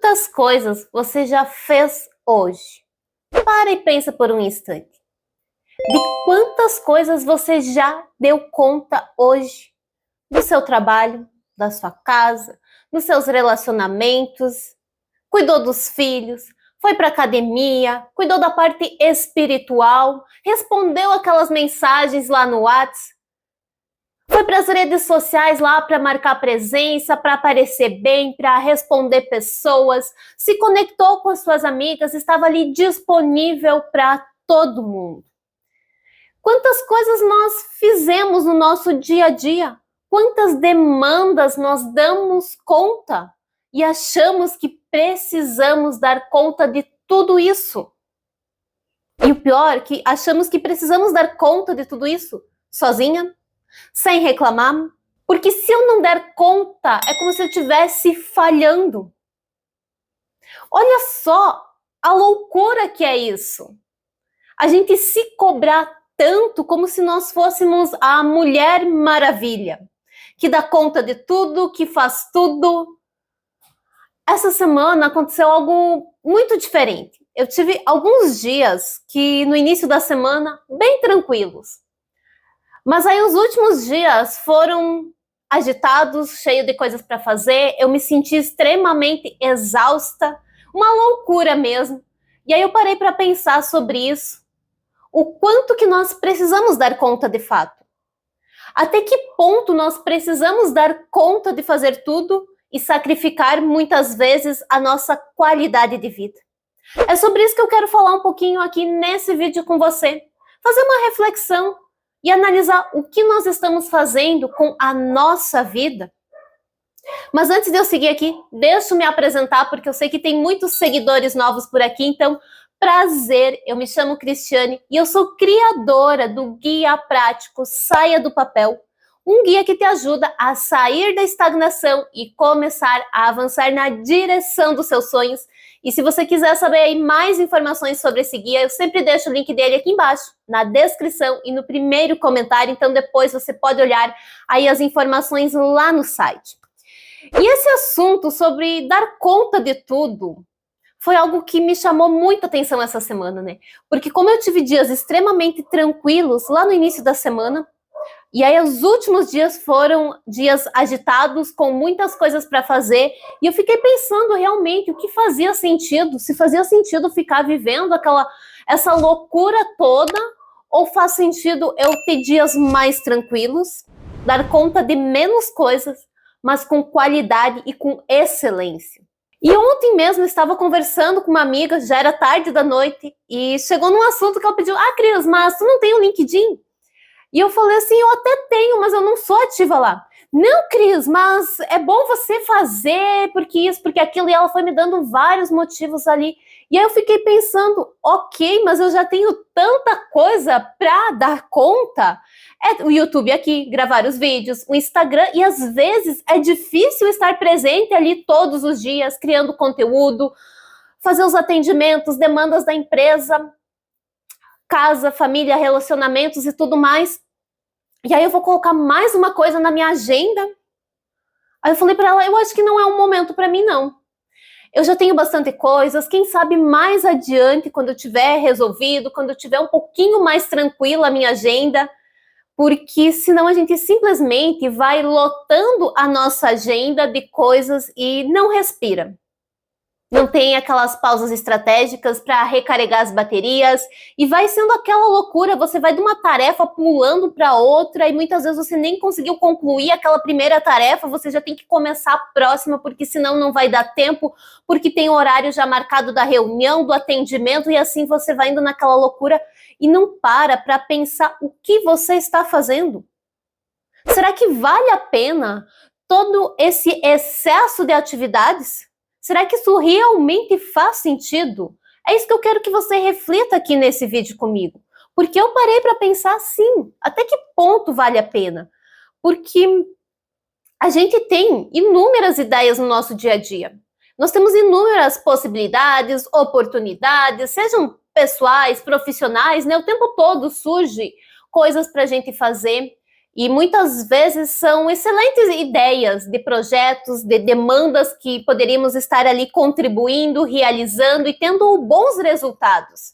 Quantas coisas você já fez hoje? Para e pensa por um instante. De quantas coisas você já deu conta hoje? Do seu trabalho, da sua casa, dos seus relacionamentos, cuidou dos filhos, foi para academia, cuidou da parte espiritual, respondeu aquelas mensagens lá no WhatsApp, foi para as redes sociais lá para marcar presença, para aparecer bem, para responder pessoas, se conectou com as suas amigas, estava ali disponível para todo mundo. Quantas coisas nós fizemos no nosso dia a dia? Quantas demandas nós damos conta e achamos que precisamos dar conta de tudo isso? E o pior é que achamos que precisamos dar conta de tudo isso sozinha, sem reclamar, porque se eu não der conta, é como se eu estivesse falhando. Olha só a loucura que é isso. A gente se cobrar tanto como se nós fôssemos a Mulher Maravilha, que dá conta de tudo, que faz tudo. Essa semana aconteceu algo muito diferente. Eu tive alguns dias que no início da semana bem tranquilos. Mas aí os últimos dias foram agitados, cheios de coisas para fazer. Eu me senti extremamente exausta, uma loucura mesmo. E aí eu parei para pensar sobre isso. O quanto que nós precisamos dar conta de fato. Até que ponto nós precisamos dar conta de fazer tudo e sacrificar muitas vezes a nossa qualidade de vida. É sobre isso que eu quero falar um pouquinho aqui nesse vídeo com você. Fazer uma reflexão e analisar o que nós estamos fazendo com a nossa vida. Mas antes de eu seguir aqui, deixa eu me apresentar, porque eu sei que tem muitos seguidores novos por aqui, então, prazer, eu me chamo Cristiane e eu sou criadora do Guia Prático Saia do Papel, um guia que te ajuda a sair da estagnação e começar a avançar na direção dos seus sonhos. E se você quiser saber aí mais informações sobre esse guia, eu sempre deixo o link dele aqui embaixo, na descrição e no primeiro comentário, então depois você pode olhar aí as informações lá no site. E esse assunto sobre dar conta de tudo foi algo que me chamou muita atenção essa semana, né? Porque como eu tive dias extremamente tranquilos lá no início da semana, e aí os últimos dias foram dias agitados, com muitas coisas para fazer, e eu fiquei pensando realmente o que fazia sentido, se fazia sentido ficar vivendo essa loucura toda, ou faz sentido eu ter dias mais tranquilos, dar conta de menos coisas, mas com qualidade e com excelência. E ontem mesmo eu estava conversando com uma amiga, já era tarde da noite, e chegou num assunto que ela pediu: Cris, mas tu não tem um LinkedIn? E eu falei assim: eu até tenho, mas eu não sou ativa lá. Não, Cris, mas é bom você fazer, porque isso, porque aquilo, e ela foi me dando vários motivos ali. E aí eu fiquei pensando: ok, mas eu já tenho tanta coisa para dar conta. É o YouTube aqui, gravar os vídeos, o Instagram, e às vezes é difícil estar presente ali todos os dias, criando conteúdo, fazer os atendimentos, demandas da empresa, casa, família, relacionamentos e tudo mais. E aí eu vou colocar mais uma coisa na minha agenda. Aí eu falei para ela: eu acho que não é um momento para mim, não. Eu já tenho bastante coisas, quem sabe mais adiante, quando eu tiver resolvido, quando eu tiver um pouquinho mais tranquila a minha agenda, porque senão a gente simplesmente vai lotando a nossa agenda de coisas e não respira. Não tem aquelas pausas estratégicas para recarregar as baterias e vai sendo aquela loucura, você vai de uma tarefa pulando para outra e muitas vezes você nem conseguiu concluir aquela primeira tarefa, você já tem que começar a próxima, porque senão não vai dar tempo, porque tem o horário já marcado da reunião, do atendimento, e assim você vai indo naquela loucura e não para pensar o que você está fazendo. Será que vale a pena todo esse excesso de atividades? Será que isso realmente faz sentido? É isso que eu quero que você reflita aqui nesse vídeo comigo. Porque eu parei para pensar, sim, até que ponto vale a pena? Porque a gente tem inúmeras ideias no nosso dia a dia. Nós temos inúmeras possibilidades, oportunidades, sejam pessoais, profissionais, né? O tempo todo surge coisas para a gente fazer. E muitas vezes são excelentes ideias de projetos, de demandas que poderíamos estar ali contribuindo, realizando e tendo bons resultados.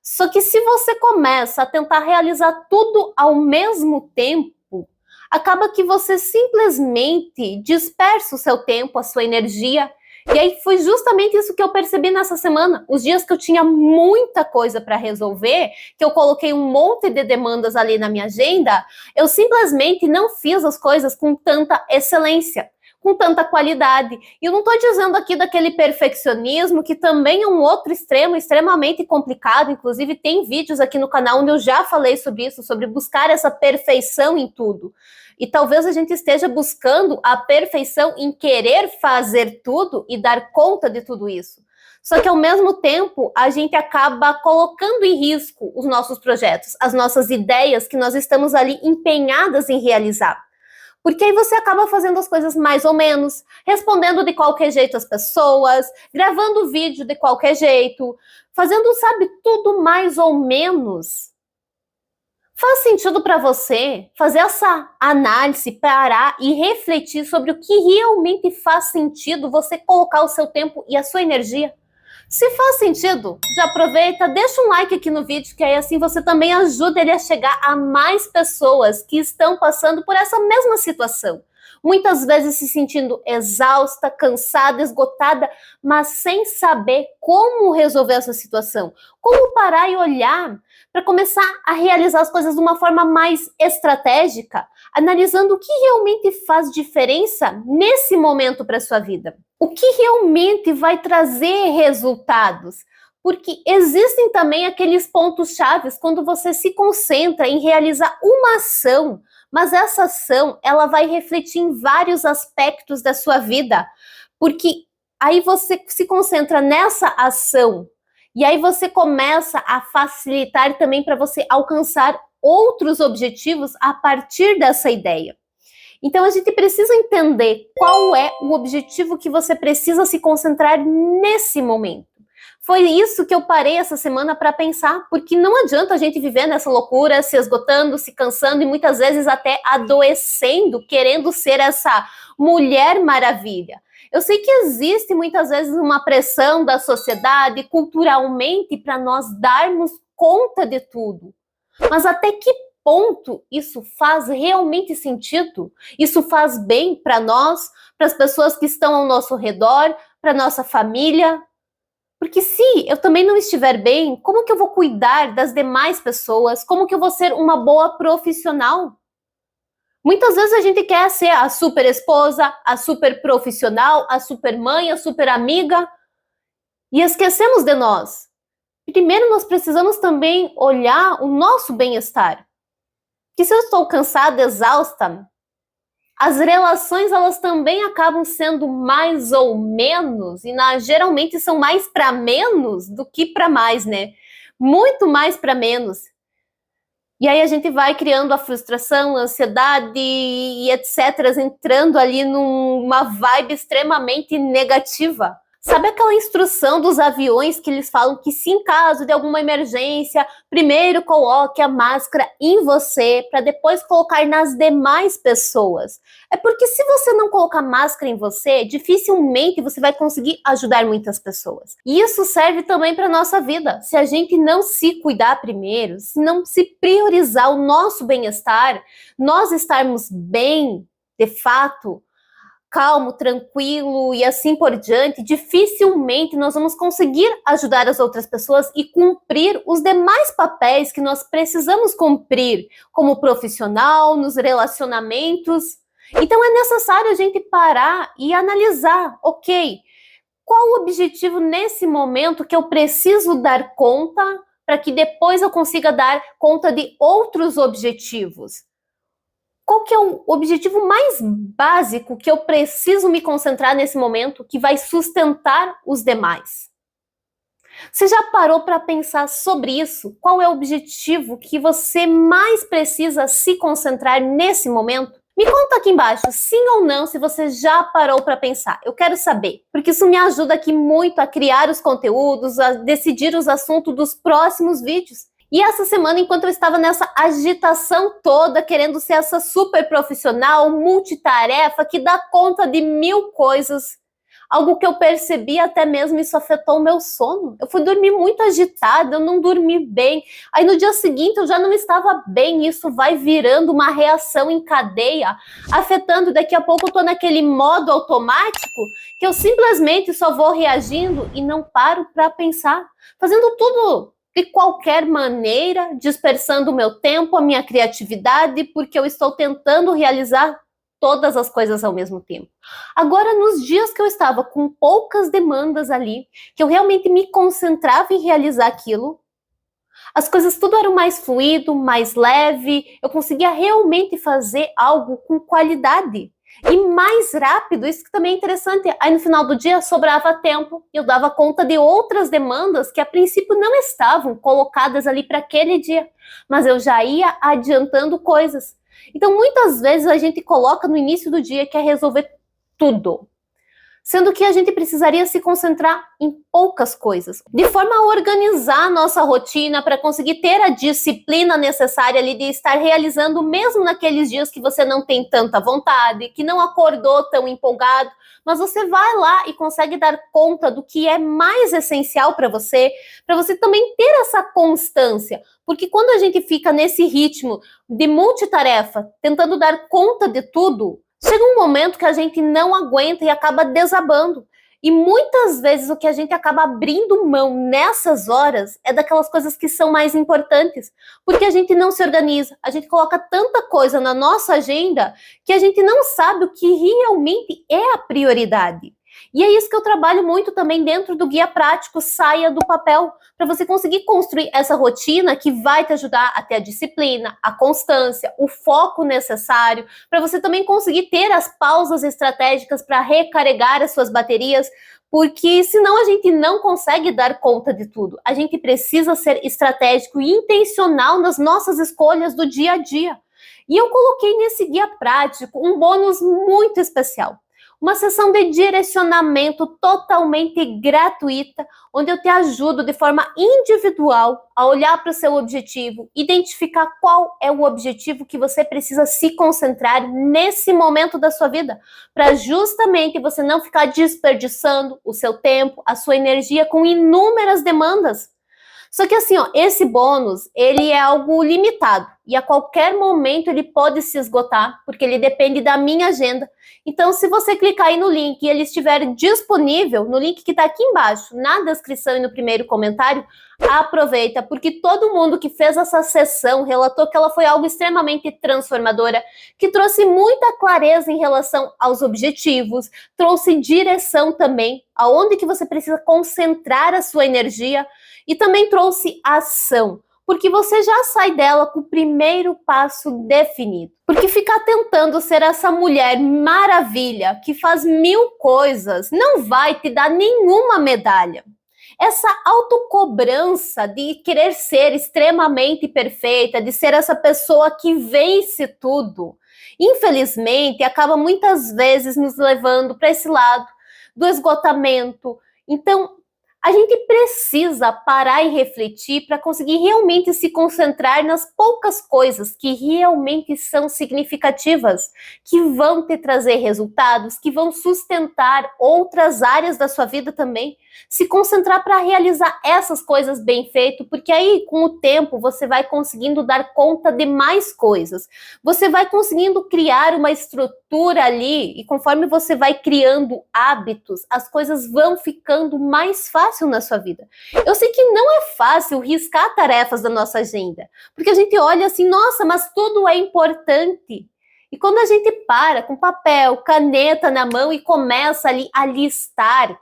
Só que se você começa a tentar realizar tudo ao mesmo tempo, acaba que você simplesmente dispersa o seu tempo, a sua energia. E aí foi justamente isso que eu percebi nessa semana. Os dias que eu tinha muita coisa para resolver, que eu coloquei um monte de demandas ali na minha agenda, eu simplesmente não fiz as coisas com tanta excelência, com tanta qualidade. E eu não estou dizendo aqui daquele perfeccionismo, que também é um outro extremo, extremamente complicado. Inclusive, tem vídeos aqui no canal onde eu já falei sobre isso, sobre buscar essa perfeição em tudo. E talvez a gente esteja buscando a perfeição em querer fazer tudo e dar conta de tudo isso. Só que, ao mesmo tempo, a gente acaba colocando em risco os nossos projetos, as nossas ideias que nós estamos ali empenhadas em realizar. Porque aí você acaba fazendo as coisas mais ou menos, respondendo de qualquer jeito as pessoas, gravando vídeo de qualquer jeito, fazendo, sabe, tudo mais ou menos. Faz sentido para você fazer essa análise, parar e refletir sobre o que realmente faz sentido você colocar o seu tempo e a sua energia? Se faz sentido, já aproveita, deixa um like aqui no vídeo, que aí assim você também ajuda ele a chegar a mais pessoas que estão passando por essa mesma situação. Muitas vezes se sentindo exausta, cansada, esgotada, mas sem saber como resolver essa situação. Como parar e olhar para começar a realizar as coisas de uma forma mais estratégica, analisando o que realmente faz diferença nesse momento para a sua vida. O que realmente vai trazer resultados? Porque existem também aqueles pontos chaves quando você se concentra em realizar uma ação, mas essa ação ela vai refletir em vários aspectos da sua vida, porque aí você se concentra nessa ação e aí você começa a facilitar também para você alcançar outros objetivos a partir dessa ideia. Então a gente precisa entender qual é o objetivo que você precisa se concentrar nesse momento. Foi isso que eu parei essa semana para pensar, porque não adianta a gente viver nessa loucura, se esgotando, se cansando e muitas vezes até adoecendo, querendo ser essa mulher maravilha. Eu sei que existe muitas vezes uma pressão da sociedade, culturalmente, para nós darmos conta de tudo. Mas até que ponto isso faz realmente sentido? Isso faz bem para nós, para as pessoas que estão ao nosso redor, para nossa família? Porque se eu também não estiver bem, como que eu vou cuidar das demais pessoas? Como que eu vou ser uma boa profissional? Muitas vezes a gente quer ser a super esposa, a super profissional, a super mãe, a super amiga e esquecemos de nós. Primeiro nós precisamos também olhar o nosso bem-estar. Que se eu estou cansada, exausta, as relações elas também acabam sendo mais ou menos, e geralmente são mais para menos do que para mais, né? Muito mais para menos. E aí a gente vai criando a frustração, a ansiedade e etc., entrando ali numa vibe extremamente negativa. Sabe aquela instrução dos aviões que eles falam que se em caso de alguma emergência, primeiro coloque a máscara em você para depois colocar nas demais pessoas? É porque se você não colocar máscara em você, dificilmente você vai conseguir ajudar muitas pessoas. E isso serve também para a nossa vida. Se a gente não se cuidar primeiro, se não se priorizar o nosso bem-estar, nós estarmos bem, de fato, calmo, tranquilo e assim por diante, dificilmente nós vamos conseguir ajudar as outras pessoas e cumprir os demais papéis que nós precisamos cumprir como profissional, nos relacionamentos. Então é necessário a gente parar e analisar, ok, qual o objetivo nesse momento que eu preciso dar conta para que depois eu consiga dar conta de outros objetivos? Qual que é o objetivo mais básico que eu preciso me concentrar nesse momento que vai sustentar os demais? Você já parou para pensar sobre isso? Qual é o objetivo que você mais precisa se concentrar nesse momento? Me conta aqui embaixo, sim ou não, se você já parou para pensar. Eu quero saber, porque isso me ajuda aqui muito a criar os conteúdos, a decidir os assuntos dos próximos vídeos. E essa semana, enquanto eu estava nessa agitação toda, querendo ser essa super profissional, multitarefa, que dá conta de 1000 coisas, algo que eu percebi até mesmo isso afetou o meu sono. Eu fui dormir muito agitada, eu não dormi bem. Aí no dia seguinte eu já não estava bem, isso vai virando uma reação em cadeia, afetando, daqui a pouco eu tô naquele modo automático, que eu simplesmente só vou reagindo e não paro para pensar, fazendo tudo de qualquer maneira, dispersando o meu tempo, a minha criatividade, porque eu estou tentando realizar todas as coisas ao mesmo tempo. Agora, nos dias que eu estava com poucas demandas ali, que eu realmente me concentrava em realizar aquilo, as coisas tudo eram mais fluido, mais leve, eu conseguia realmente fazer algo com qualidade e mais rápido, isso que também é interessante. Aí no final do dia sobrava tempo, eu dava conta de outras demandas que a princípio não estavam colocadas ali para aquele dia, mas eu já ia adiantando coisas. Então muitas vezes a gente coloca no início do dia que é resolver tudo, sendo que a gente precisaria se concentrar em poucas coisas, de forma a organizar a nossa rotina para conseguir ter a disciplina necessária ali de estar realizando mesmo naqueles dias que você não tem tanta vontade, que não acordou tão empolgado, mas você vai lá e consegue dar conta do que é mais essencial para você também ter essa constância, porque quando a gente fica nesse ritmo de multitarefa, tentando dar conta de tudo, chega um momento que a gente não aguenta e acaba desabando. E muitas vezes o que a gente acaba abrindo mão nessas horas é daquelas coisas que são mais importantes. Porque a gente não se organiza, a gente coloca tanta coisa na nossa agenda que a gente não sabe o que realmente é a prioridade. E é isso que eu trabalho muito também dentro do guia prático Saia do Papel, para você conseguir construir essa rotina que vai te ajudar a ter a disciplina, a constância, o foco necessário, para você também conseguir ter as pausas estratégicas para recarregar as suas baterias, porque senão a gente não consegue dar conta de tudo. A gente precisa ser estratégico e intencional nas nossas escolhas do dia a dia. E eu coloquei nesse guia prático um bônus muito especial. Uma sessão de direcionamento totalmente gratuita, onde eu te ajudo de forma individual a olhar para o seu objetivo, identificar qual é o objetivo que você precisa se concentrar nesse momento da sua vida, para justamente você não ficar desperdiçando o seu tempo, a sua energia com inúmeras demandas. Só que assim, ó, esse bônus, ele é algo limitado e a qualquer momento ele pode se esgotar, porque ele depende da minha agenda. Então, se você clicar aí no link e ele estiver disponível, no link que está aqui embaixo, na descrição e no primeiro comentário, aproveita, porque todo mundo que fez essa sessão relatou que ela foi algo extremamente transformadora, que trouxe muita clareza em relação aos objetivos, trouxe direção também, aonde que você precisa concentrar a sua energia, e também trouxe ação, porque você já sai dela com o primeiro passo definido. Porque ficar tentando ser essa mulher maravilha, que faz 1000 coisas, não vai te dar nenhuma medalha. Essa autocobrança de querer ser extremamente perfeita, de ser essa pessoa que vence tudo, infelizmente, acaba muitas vezes nos levando para esse lado do esgotamento. Então, a gente precisa parar e refletir para conseguir realmente se concentrar nas poucas coisas que realmente são significativas, que vão te trazer resultados, que vão sustentar outras áreas da sua vida também. Se concentrar para realizar essas coisas bem feito, porque aí com o tempo você vai conseguindo dar conta de mais coisas. Você vai conseguindo criar uma estrutura ali e conforme você vai criando hábitos, as coisas vão ficando mais fácil na sua vida. Eu sei que não é fácil riscar tarefas da nossa agenda, porque a gente olha assim, nossa, mas tudo é importante. E quando a gente para com papel, caneta na mão e começa ali a listar,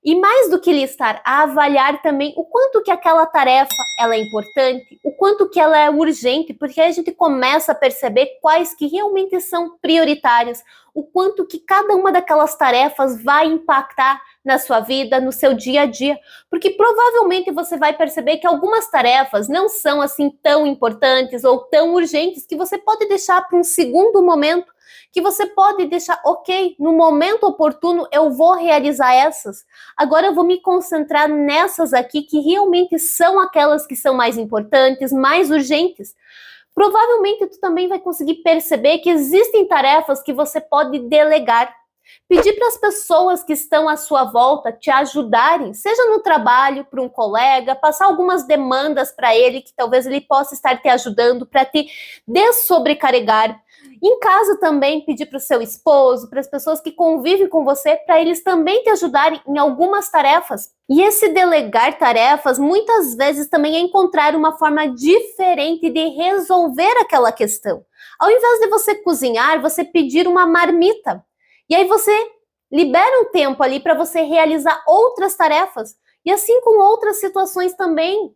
e mais do que listar, a avaliar também o quanto que aquela tarefa ela é importante, o quanto que ela é urgente, porque aí a gente começa a perceber quais que realmente são prioritárias, o quanto que cada uma daquelas tarefas vai impactar na sua vida, no seu dia a dia, porque provavelmente você vai perceber que algumas tarefas não são assim tão importantes ou tão urgentes que você pode deixar para um segundo momento, que você pode deixar, ok, no momento oportuno eu vou realizar essas, agora eu vou me concentrar nessas aqui que realmente são aquelas que são mais importantes, mais urgentes. Provavelmente tu também vai conseguir perceber que existem tarefas que você pode delegar. Pedir para as pessoas que estão à sua volta te ajudarem, seja no trabalho, para um colega, passar algumas demandas para ele, que talvez ele possa estar te ajudando para te dessobrecarregar. Em casa também, pedir para o seu esposo, para as pessoas que convivem com você, para eles também te ajudarem em algumas tarefas. E esse delegar tarefas, muitas vezes também é encontrar uma forma diferente de resolver aquela questão. Ao invés de você cozinhar, você pedir uma marmita. E aí você libera um tempo ali para você realizar outras tarefas. E assim com outras situações também.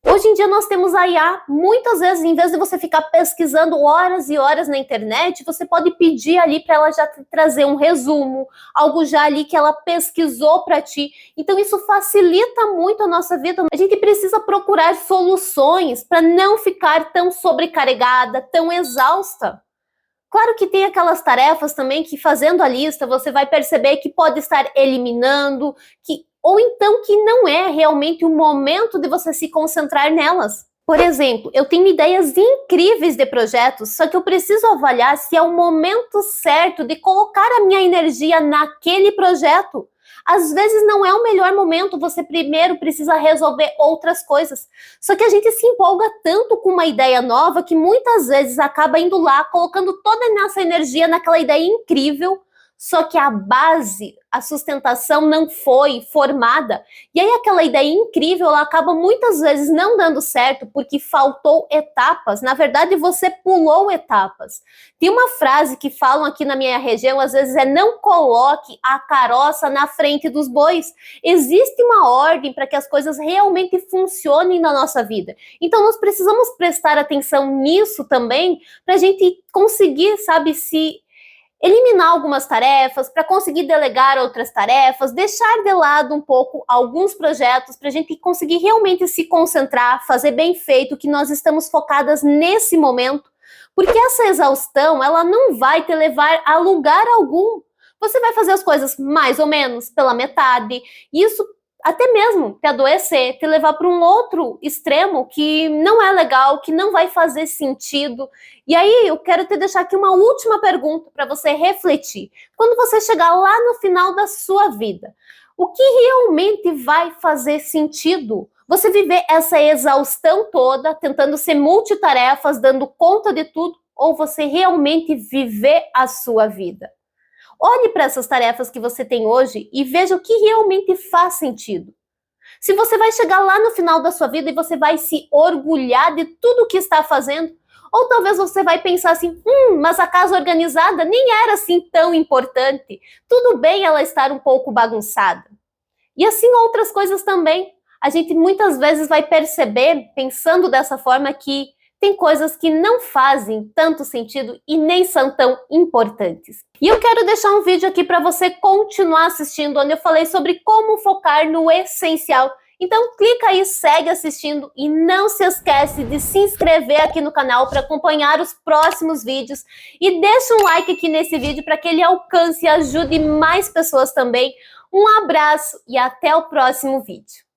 Hoje em dia nós temos a IA, muitas vezes, em vez de você ficar pesquisando horas e horas na internet, você pode pedir ali para ela já trazer um resumo, algo já ali que ela pesquisou para ti. Então isso facilita muito a nossa vida. A gente precisa procurar soluções para não ficar tão sobrecarregada, tão exausta. Claro que tem aquelas tarefas também que, fazendo a lista, você vai perceber que pode estar eliminando, ou então que não é realmente o momento de você se concentrar nelas. Por exemplo, eu tenho ideias incríveis de projetos, só que eu preciso avaliar se é o momento certo de colocar a minha energia naquele projeto. Às vezes não é o melhor momento, você primeiro precisa resolver outras coisas. Só que a gente se empolga tanto com uma ideia nova que muitas vezes acaba indo lá, colocando toda a nossa energia naquela ideia incrível, só que a base, a sustentação não foi formada. E aí aquela ideia incrível, ela acaba muitas vezes não dando certo porque faltou etapas. Na verdade, você pulou etapas. Tem uma frase que falam aqui na minha região, às vezes não coloque a carroça na frente dos bois. Existe uma ordem para que as coisas realmente funcionem na nossa vida. Então nós precisamos prestar atenção nisso também, para a gente conseguir, sabe, eliminar algumas tarefas, para conseguir delegar outras tarefas, deixar de lado um pouco alguns projetos, para a gente conseguir realmente se concentrar, fazer bem feito, que nós estamos focadas nesse momento, porque essa exaustão, ela não vai te levar a lugar algum. Você vai fazer as coisas mais ou menos pela metade, e isso até mesmo te adoecer, te levar para um outro extremo que não é legal, que não vai fazer sentido. E aí eu quero te deixar aqui uma última pergunta para você refletir. Quando você chegar lá no final da sua vida, o que realmente vai fazer sentido? Você viver essa exaustão toda, tentando ser multitarefas, dando conta de tudo, ou você realmente viver a sua vida? Olhe para essas tarefas que você tem hoje e veja o que realmente faz sentido. Se você vai chegar lá no final da sua vida e você vai se orgulhar de tudo que está fazendo, ou talvez você vai pensar assim, mas a casa organizada nem era assim tão importante. Tudo bem ela estar um pouco bagunçada. E assim outras coisas também. A gente muitas vezes vai perceber, pensando dessa forma, que tem coisas que não fazem tanto sentido e nem são tão importantes. E eu quero deixar um vídeo aqui para você continuar assistindo, onde eu falei sobre como focar no essencial. Então clica aí, segue assistindo e não se esquece de se inscrever aqui no canal para acompanhar os próximos vídeos. E deixa um like aqui nesse vídeo para que ele alcance e ajude mais pessoas também. Um abraço e até o próximo vídeo.